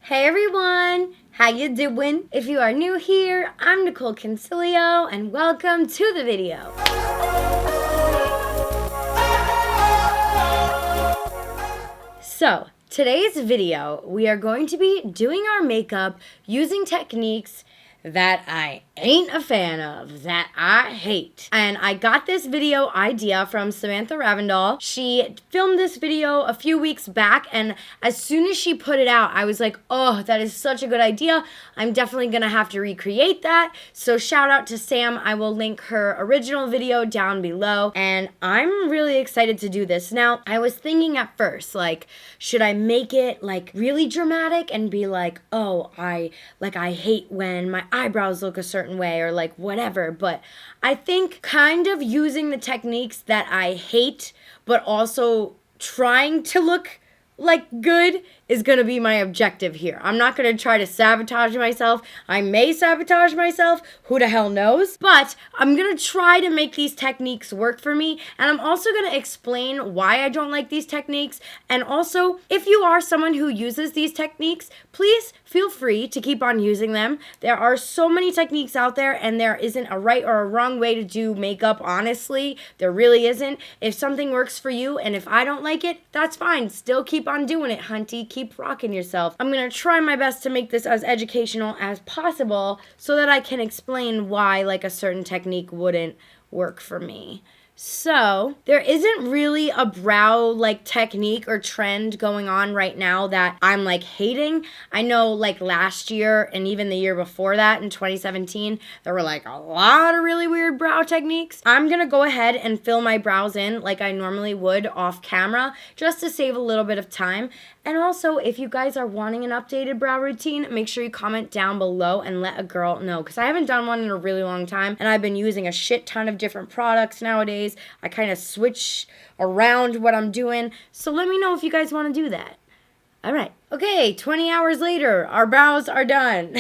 Hey everyone, how you doing? If you are new here, I'm Nicol Concilio and welcome to the video. So, today's video, we are going to be doing our makeup using techniques that I ain't a fan of, that I hate. And I got this video idea from Samantha Ravendall. She filmed this video a few weeks back, and as soon as she put it out, I was like, oh, that is such a good idea. I'm definitely gonna have to recreate that. So shout out to Sam. I will link her original video down below, and I'm really excited to do this. Now, I was thinking at first, like, should I make it like really dramatic and be like, oh, I hate when my eyebrows look a certain way or like whatever, but I think kind of using the techniques that I hate but also trying to look like good is gonna be my objective here. I'm not gonna try to sabotage myself. I may sabotage myself, who the hell knows? But I'm gonna try to make these techniques work for me, and I'm also gonna explain why I don't like these techniques. And also, if you are someone who uses these techniques, please feel free to keep on using them. There are so many techniques out there, and there isn't a right or a wrong way to do makeup, honestly. There really isn't. If something works for you, and if I don't like it, that's fine. Still keep on doing it, hunty. Keep rocking yourself. I'm gonna try my best to make this as educational as possible so that I can explain why like a certain technique wouldn't work for me. So, there isn't really a brow like technique or trend going on right now that I'm like hating. I know like last year and even the year before that in 2017, there were like a lot of really weird brow techniques. I'm gonna go ahead and fill my brows in like I normally would off camera just to save a little bit of time. And also, if you guys are wanting an updated brow routine, make sure you comment down below and let a girl know, because I haven't done one in a really long time, and I've been using a shit ton of different products nowadays. I kind of switch around what I'm doing, so let me know if you guys want to do that. All right. Okay, 20 hours later, our brows are done.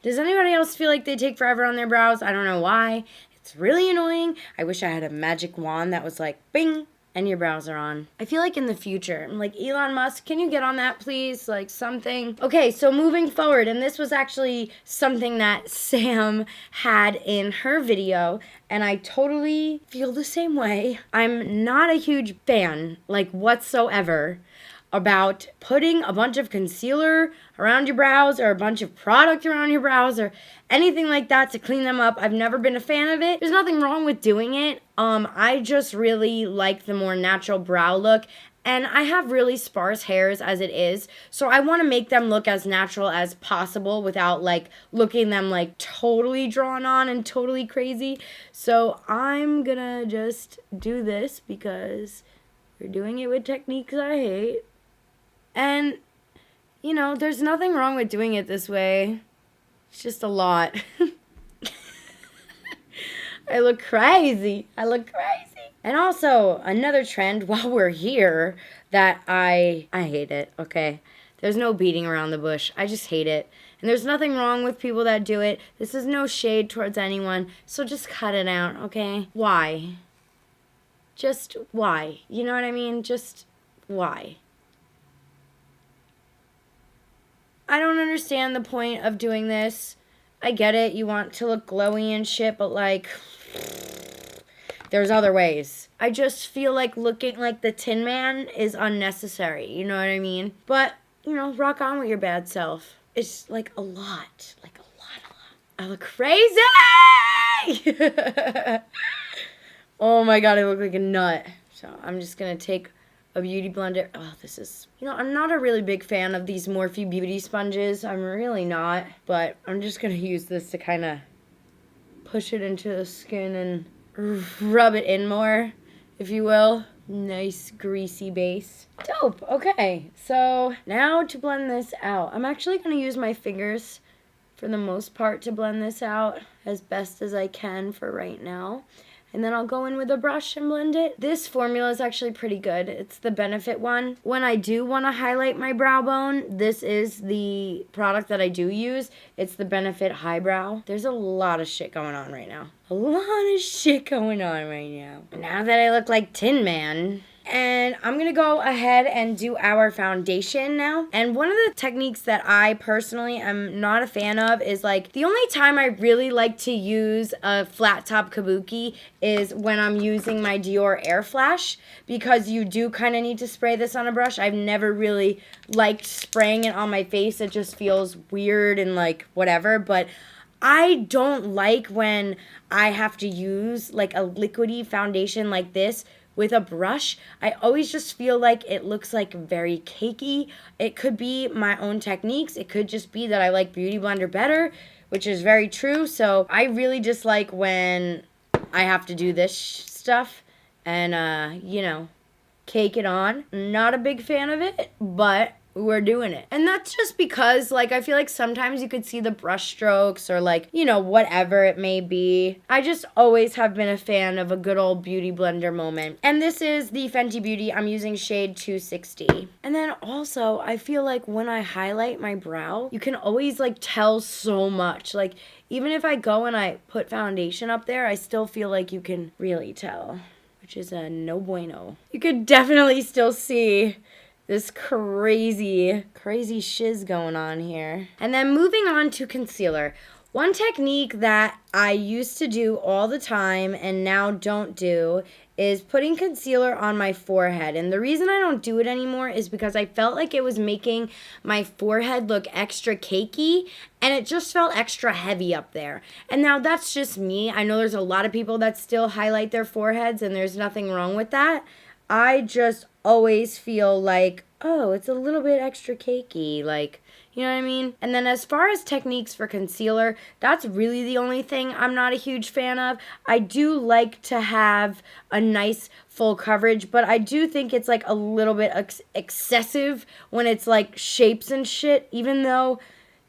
Does anybody else feel like they take forever on their brows? I don't know why. It's really annoying. I wish I had a magic wand that was like, bing, and your brows are on. I feel like in the future, I'm like, Elon Musk, can you get on that, please? Like something. Okay, so moving forward, and this was actually something that Sam had in her video, and I totally feel the same way. I'm not a huge fan, like whatsoever, about putting a bunch of concealer around your brows or a bunch of product around your brows or anything like that to clean them up. I've never been a fan of it. There's nothing wrong with doing it. I just really like the more natural brow look, and I have really sparse hairs as it is, so I want to make them look as natural as possible without like looking them like totally drawn on and totally crazy. So I'm gonna just do this because we're doing it with techniques I hate. And, you know, there's nothing wrong with doing it this way. It's just a lot. I look crazy. And also, another trend while we're here that I hate it, okay? There's no beating around the bush. I just hate it. And there's nothing wrong with people that do it. This is no shade towards anyone. So just cut it out, okay? Why? Just why? You know what I mean? Just why? I don't understand the point of doing this. I get it, you want to look glowy and shit, but like, there's other ways. I just feel like looking like the Tin Man is unnecessary, you know what I mean? But, you know, rock on with your bad self. It's like a lot. I look crazy! Oh my god, I look like a nut. So I'm just gonna take a beauty blender. Oh, this is, you know, I'm not a really big fan of these Morphe beauty sponges. I'm really not, but I'm just gonna use this to kind of push it into the skin and rub it in more, if you will. Nice greasy base. Dope. Okay, so now to blend this out. I'm actually gonna use my fingers for the most part to blend this out as best as I can for right now. And then I'll go in with a brush and blend it. This formula is actually pretty good. It's the Benefit one. When I do want to highlight my brow bone, this is the product that I do use. It's the Benefit Highbrow. There's a lot of shit going on right now. Now that I look like Tin Man, And I'm going to go ahead and do our foundation now. And one of the techniques that I personally am not a fan of is like the only time I really like to use a flat top kabuki is when I'm using my Dior Air Flash, because you do kind of need to spray this on a brush. I've never really liked spraying it on my face. It just feels weird and like whatever, but I don't like when I have to use like a liquidy foundation like this with a brush. I always just feel like it looks like very cakey. It could be my own techniques. It could just be that I like Beauty Blender better, which is very true. So I really dislike when I have to do this stuff and, cake it on. Not a big fan of it, but we're doing it. And that's just because, like, I feel like sometimes you could see the brush strokes or, like, whatever it may be. I just always have been a fan of a good old Beauty Blender moment. And this is the Fenty Beauty. I'm using shade 260. And then also, I feel like when I highlight my brow, you can always, like, tell so much. Like, even if I go and I put foundation up there, I still feel like you can really tell, which is a no bueno. You could definitely still see this crazy shiz going on here. And then moving on to concealer. One technique that I used to do all the time and now don't do is putting concealer on my forehead. And the reason I don't do it anymore is because I felt like it was making my forehead look extra cakey and it just felt extra heavy up there. And now that's just me. I know there's a lot of people that still highlight their foreheads and there's nothing wrong with that. I just always feel like, oh, it's a little bit extra cakey, like, you know what I mean? And then as far as techniques for concealer, that's really the only thing I'm not a huge fan of. I do like to have a nice full coverage, but I do think it's like a little bit excessive when it's like shapes and shit, even though,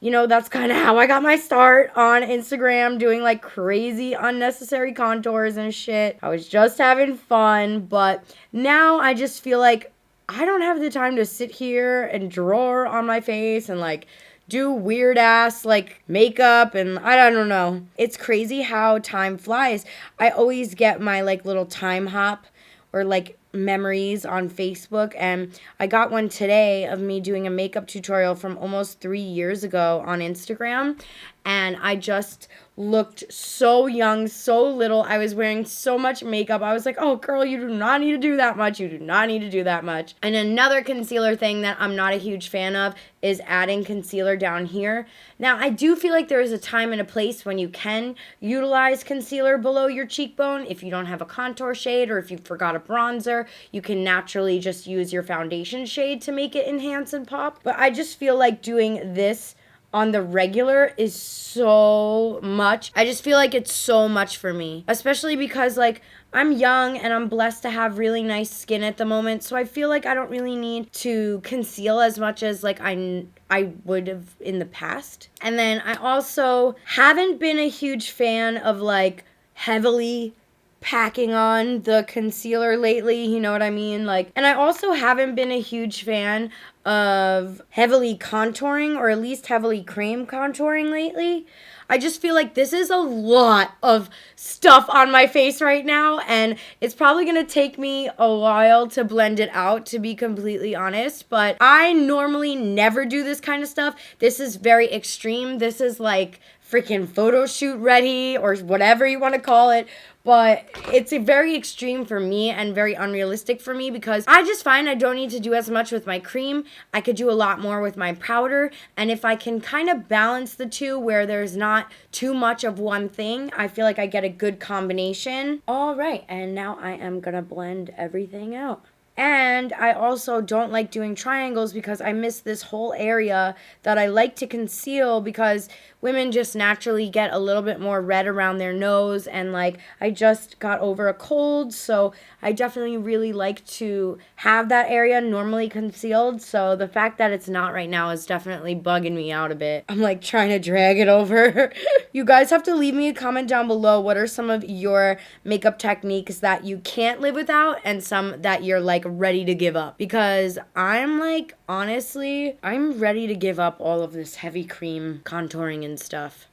that's kind of how I got my start on Instagram, doing like crazy unnecessary contours and shit. I was just having fun, but now I just feel like I don't have the time to sit here and draw on my face and like do weird ass like makeup, and I don't know. It's crazy how time flies. I always get my like little time hop or like memories on Facebook, and I got one today of me doing a makeup tutorial from almost 3 years ago on Instagram, and I just looked so young, so little. I was wearing so much makeup. I was like, oh girl, you do not need to do that much. You do not need to do that much. And another concealer thing that I'm not a huge fan of is adding concealer down here. Now, I do feel like there is a time and a place when you can utilize concealer below your cheekbone. If you don't have a contour shade or if you forgot a bronzer, you can naturally just use your foundation shade to make it enhance and pop. But I just feel like doing this on the regular is so much. I just feel like it's so much for me, especially because like I'm young and I'm blessed to have really nice skin at the moment. So I feel like I don't really need to conceal as much as like I would have in the past. And then I also haven't been a huge fan of like heavily packing on the concealer lately, you know what I mean? Like, and I also haven't been a huge fan of heavily contouring, or at least heavily cream contouring lately. I just feel like this is a lot of stuff on my face right now, and it's probably going to take me a while to blend it out, to be completely honest, but I normally never do this kind of stuff. This is very extreme. This is like freaking photo shoot ready or whatever you want to call it. But it's a very extreme for me and very unrealistic for me because I just find I don't need to do as much with my cream. I could do a lot more with my powder. And if I can kind of balance the two where there's not too much of one thing, I feel like I get a good combination. All right, and now I am going to blend everything out. And I also don't like doing triangles because I miss this whole area that I like to conceal because women just naturally get a little bit more red around their nose, and like I just got over a cold, so I definitely really like to have that area normally concealed. So the fact that it's not right now is definitely bugging me out a bit. I'm like trying to drag it over. You guys have to leave me a comment down below. What are some of your makeup techniques that you can't live without and some that you're like ready to give up? Because I'm like, honestly, I'm ready to give up all of this heavy cream contouring and stuff.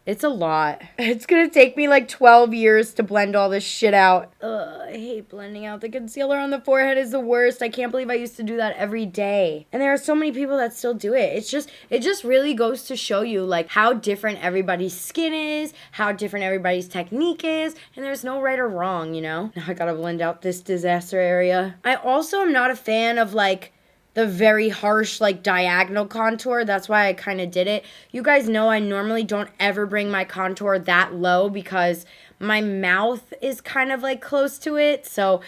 It's a lot. It's gonna take me like 12 years to blend all this shit out. Ugh, I hate blending out. The concealer on the forehead is the worst. I can't believe I used to do that every day. And there are so many people that still do it. It just really goes to show you like how different everybody's skin is, how different everybody's technique is, and there's no right or wrong, you know? Now I gotta blend out this disaster area. I also am not a fan of like the very harsh like diagonal contour. That's why I kind of did it. You guys know I normally don't ever bring my contour that low because my mouth is kind of like close to it. So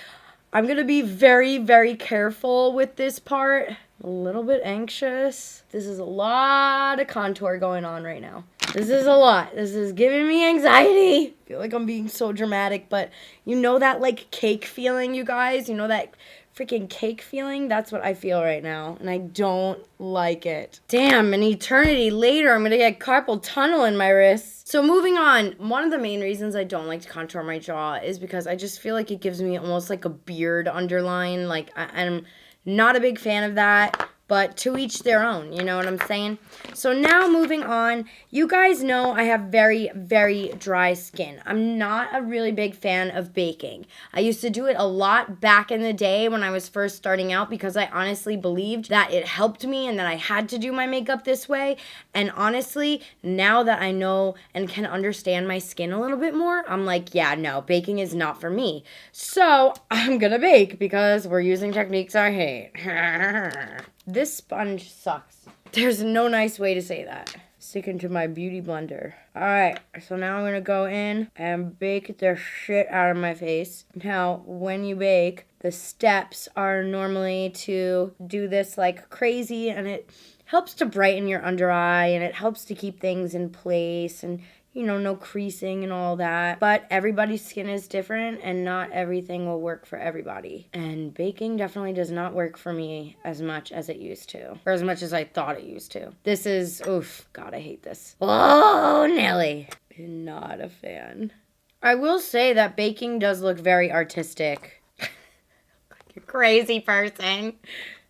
I'm going to be very, very careful with this part. A little bit anxious. This is a lot of contour going on right now. This is a lot. This is giving me anxiety. I feel like I'm being so dramatic, but you know that like cake feeling, you guys? You know that freaking cake feeling? That's what I feel right now, and I don't like it. Damn, an eternity later, I'm gonna get carpal tunnel in my wrists. So moving on, one of the main reasons I don't like to contour my jaw is because I just feel like it gives me almost like a beard underline. Like, I'm not a big fan of that. But to each their own, you know what I'm saying? So now moving on, you guys know I have very, very dry skin. I'm not a really big fan of baking. I used to do it a lot back in the day when I was first starting out because I honestly believed that it helped me and that I had to do my makeup this way. And honestly, now that I know and can understand my skin a little bit more, I'm like, yeah, no, baking is not for me. So I'm gonna bake because we're using techniques I hate. This sponge sucks. There's no nice way to say that. Sticking to my beauty blender. Alright, so now I'm gonna go in and bake the shit out of my face. Now, when you bake, the steps are normally to do this like crazy, and it helps to brighten your under eye, and it helps to keep things in place, and you know, no creasing and all that. But everybody's skin is different and not everything will work for everybody. And baking definitely does not work for me as much as it used to. Or as much as I thought it used to. This is, oof, God, I hate this. Oh, Nelly. Not a fan. I will say that baking does look very artistic. Like a crazy person.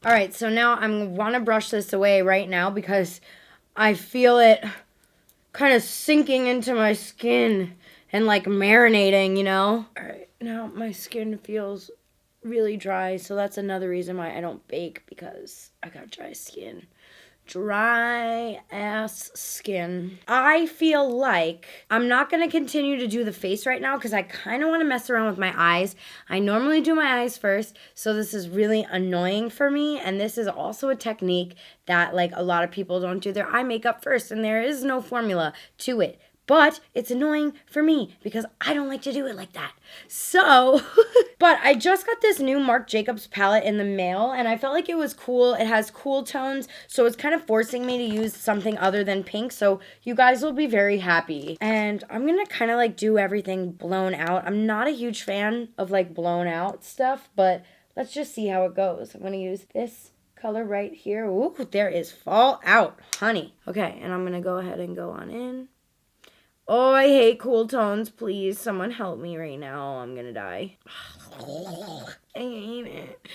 All right, so now I want to brush this away right now because I feel it kind of sinking into my skin and like marinating, you know? All right, now my skin feels really dry, so that's another reason why I don't bake, because I got dry skin. Dry ass skin. I feel like I'm not going to continue to do the face right now because I kind of want to mess around with my eyes. I normally do my eyes first, so this is really annoying for me, and this is also a technique that like a lot of people don't do their eye makeup first, and there is no formula to it. But it's annoying for me because I don't like to do it like that. So, but I just got this new Marc Jacobs palette in the mail, and I felt like it was cool. It has cool tones, so it's kind of forcing me to use something other than pink. So you guys will be very happy. And I'm going to kind of like do everything blown out. I'm not a huge fan of like blown out stuff, but let's just see how it goes. I'm going to use this color right here. Ooh, there is fallout, honey. Okay, and I'm going to go ahead and go on in. Oh, I hate cool tones. Please, someone help me right now. I'm gonna die. I hate it.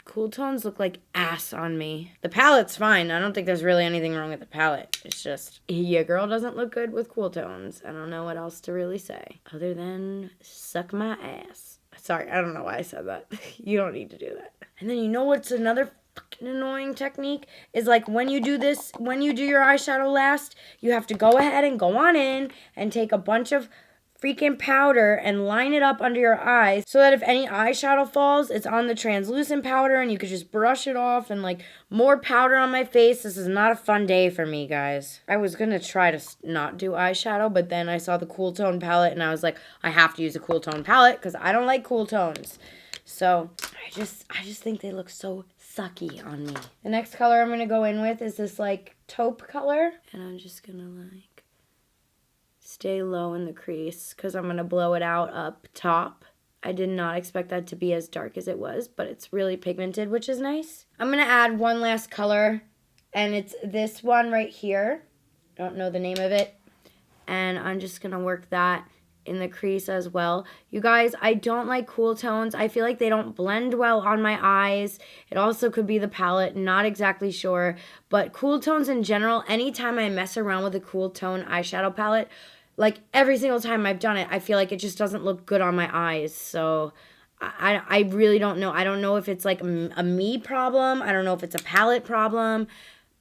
Cool tones look like ass on me. The palette's fine. I don't think there's really anything wrong with the palette. It's just, your girl doesn't look good with cool tones. I don't know what else to really say other than suck my ass. Sorry, I don't know why I said that. You don't need to do that. And then you know what's another fucking annoying technique is like when you do this, when you do your eyeshadow last, you have to go ahead and go on in and take a bunch of freaking powder and line it up under your eyes so that if any eyeshadow falls, it's on the translucent powder and you could just brush it off. And like more powder on my face. This is not a fun day for me, guys. I was gonna try to not do eyeshadow, but then I saw the cool tone palette and I was like, I have to use a cool tone palette because I don't like cool tones. So I just think they look so sucky on me. The next color I'm going to go in with is this like taupe color. And I'm just going to like stay low in the crease because I'm going to blow it out up top. I did not expect that to be as dark as it was, but it's really pigmented, which is nice. I'm going to add one last color, and it's this one right here. Don't know the name of it. And I'm just going to work that in the crease as well. You guys, I don't like cool tones. I feel like they don't blend well on my eyes. It also could be the palette, not exactly sure. But cool tones in general, anytime I mess around with a cool tone eyeshadow palette, like every single time I've done it, I feel like it just doesn't look good on my eyes. So I really don't know. I don't know if it's like a me problem. I don't know if it's a palette problem.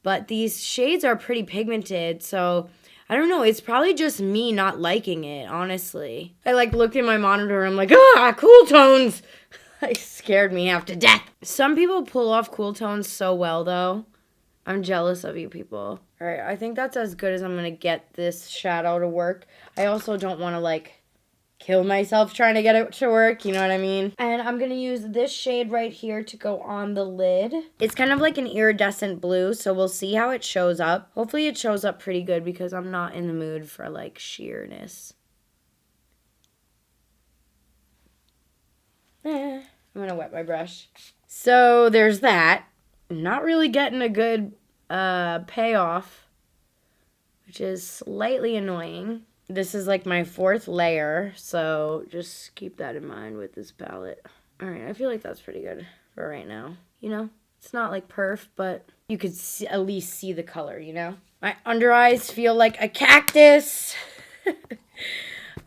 But these shades are pretty pigmented, so I don't know. It's probably just me not liking it, honestly. I like looked at my monitor and I'm like, ah, cool tones. It scared me half to death. Some people pull off cool tones so well, though. I'm jealous of you people. All right, I think that's as good as I'm going to get this shadow to work. I also don't want to, like, kill myself trying to get it to work, you know what I mean? And I'm going to use this shade right here to go on the lid. It's kind of like an iridescent blue, so we'll see how it shows up. Hopefully it shows up pretty good because I'm not in the mood for, like, sheerness. I'm going to wet my brush. So there's that. I'm not really getting a good payoff, which is slightly annoying. This is like my 4th layer, so just keep that in mind with this palette. All right, I feel like that's pretty good for right now. You know, it's not like perf, but you could at least see the color, you know? My under eyes feel like a cactus.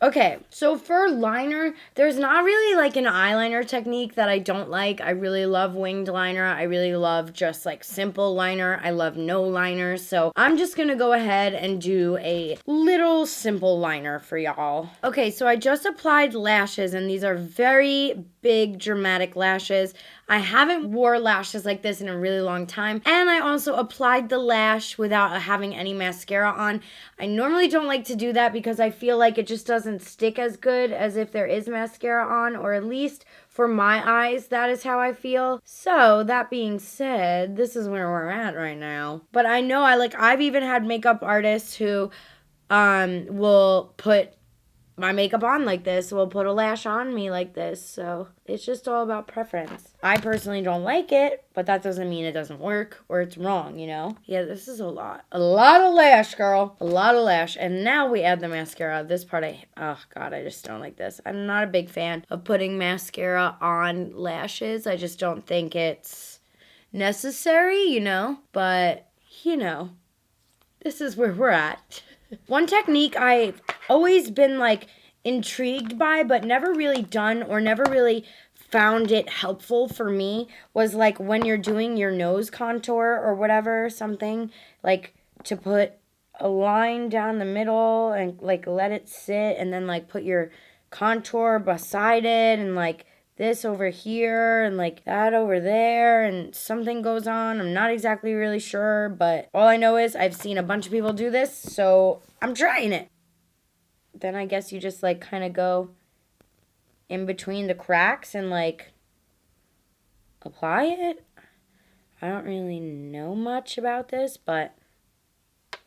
Okay, so for liner, there's not really like an eyeliner technique that I don't like. I really love winged liner. I really love just like simple liner. I love no liner. So I'm just gonna go ahead and do a little simple liner for y'all. Okay, so I just applied lashes and these are very big dramatic lashes. I haven't wore lashes like this in a really long time. And I also applied the lash without having any mascara on. I normally don't like to do that because I feel like it just doesn't stick as good as if there is mascara on, or at least for my eyes, that is how I feel. So that being said, this is where we're at right now. But I know I've even had makeup artists who will put my makeup on like this, will put a lash on me like this. So it's just all about preference. I personally don't like it, but that doesn't mean it doesn't work or it's wrong, you know? Yeah, this is a lot of lash, girl. A lot of lash. And now we add the mascara. This part, oh God, I just don't like this. I'm not a big fan of putting mascara on lashes. I just don't think it's necessary, you know? But, you know, this is where we're at. One technique I've always been like intrigued by but never really done or never really found it helpful for me was like when you're doing your nose contour or whatever, something like to put a line down the middle and like let it sit and then like put your contour beside it and like this over here and like that over there and something goes on. I'm not exactly really sure, but all I know is I've seen a bunch of people do this, so I'm trying it. Then I guess you just like kind of go in between the cracks and like apply it. I don't really know much about this, but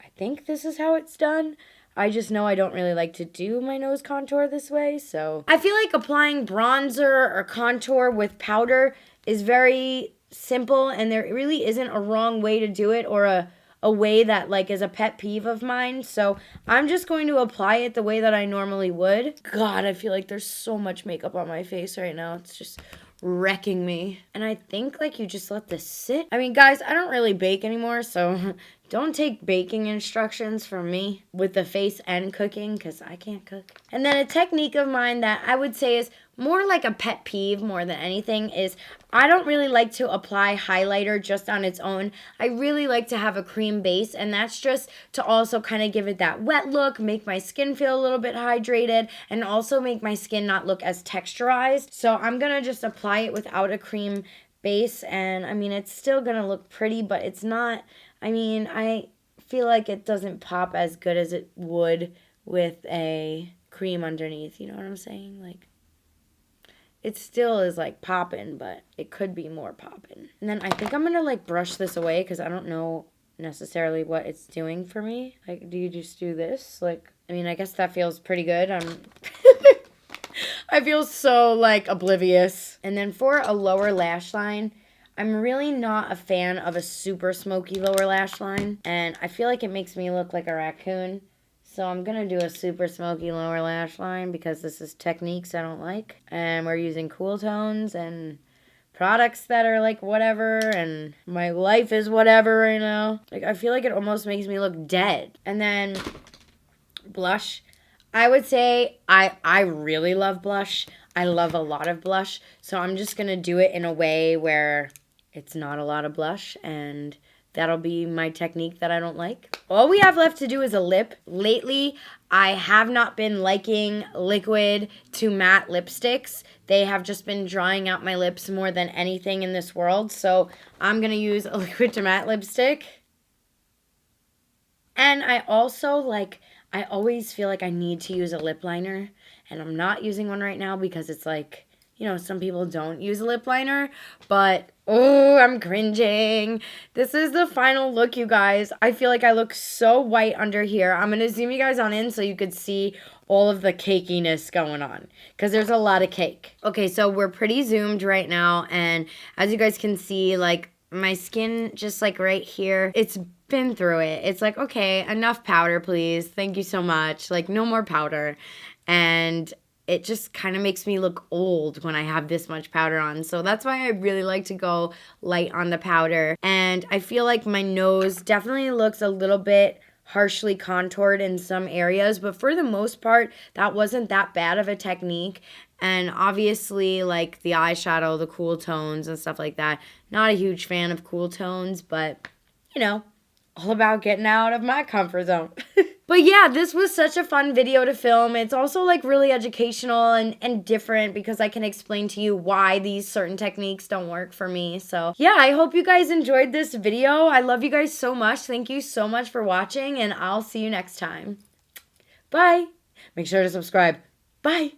I think this is how it's done. I just know I don't really like to do my nose contour this way, so I feel like applying bronzer or contour with powder is very simple, and there really isn't a wrong way to do it or a way that like is a pet peeve of mine. So I'm just going to apply it the way that I normally would. God, I feel like there's so much makeup on my face right now. It's just wrecking me. And I think like you just let this sit. I mean, guys, I don't really bake anymore, so don't take baking instructions from me with the face and cooking, because I can't cook. And then a technique of mine that I would say is more like a pet peeve more than anything is I don't really like to apply highlighter just on its own. I really like to have a cream base, and that's just to also kind of give it that wet look, make my skin feel a little bit hydrated, and also make my skin not look as texturized. So I'm going to just apply it without a cream base, and I mean, it's still going to look pretty, but it's not, I mean, I feel like it doesn't pop as good as it would with a cream underneath, you know what I'm saying? Like, it still is like popping, but it could be more popping. And then I think I'm gonna like brush this away because I don't know necessarily what it's doing for me. Like, do you just do this? Like, I mean, I guess that feels pretty good. I feel so like oblivious. And then for a lower lash line, I'm really not a fan of a super smoky lower lash line, and I feel like it makes me look like a raccoon. So I'm going to do a super smoky lower lash line because this is techniques I don't like. And we're using cool tones and products that are like whatever, and my life is whatever right now. Like, I feel like it almost makes me look dead. And then blush. I would say I really love blush. I love a lot of blush. So I'm just going to do it in a way where it's not a lot of blush, and that'll be my technique that I don't like. All we have left to do is a lip. Lately, I have not been liking liquid to matte lipsticks. They have just been drying out my lips more than anything in this world. So I'm going to use a liquid to matte lipstick. And I also I always feel like I need to use a lip liner. And I'm not using one right now because it's like, you know, some people don't use a lip liner, but oh, I'm cringing. This is the final look, you guys. I feel like I look so white under here. I'm going to zoom you guys on in so you could see all of the cakiness going on because there's a lot of cake. Okay, so we're pretty zoomed right now, and as you guys can see, like, my skin just like right here, it's been through it. It's like, okay, enough powder, please. Thank you so much. Like, no more powder. And it just kind of makes me look old when I have this much powder on. So that's why I really like to go light on the powder. And I feel like my nose definitely looks a little bit harshly contoured in some areas, but for the most part, that wasn't that bad of a technique. And obviously, like the eyeshadow, the cool tones and stuff like that, not a huge fan of cool tones, but you know, all about getting out of my comfort zone. But yeah, this was such a fun video to film. It's also like really educational and different because I can explain to you why these certain techniques don't work for me. So yeah, I hope you guys enjoyed this video. I love you guys so much. Thank you so much for watching, and I'll see you next time. Bye. Make sure to subscribe. Bye.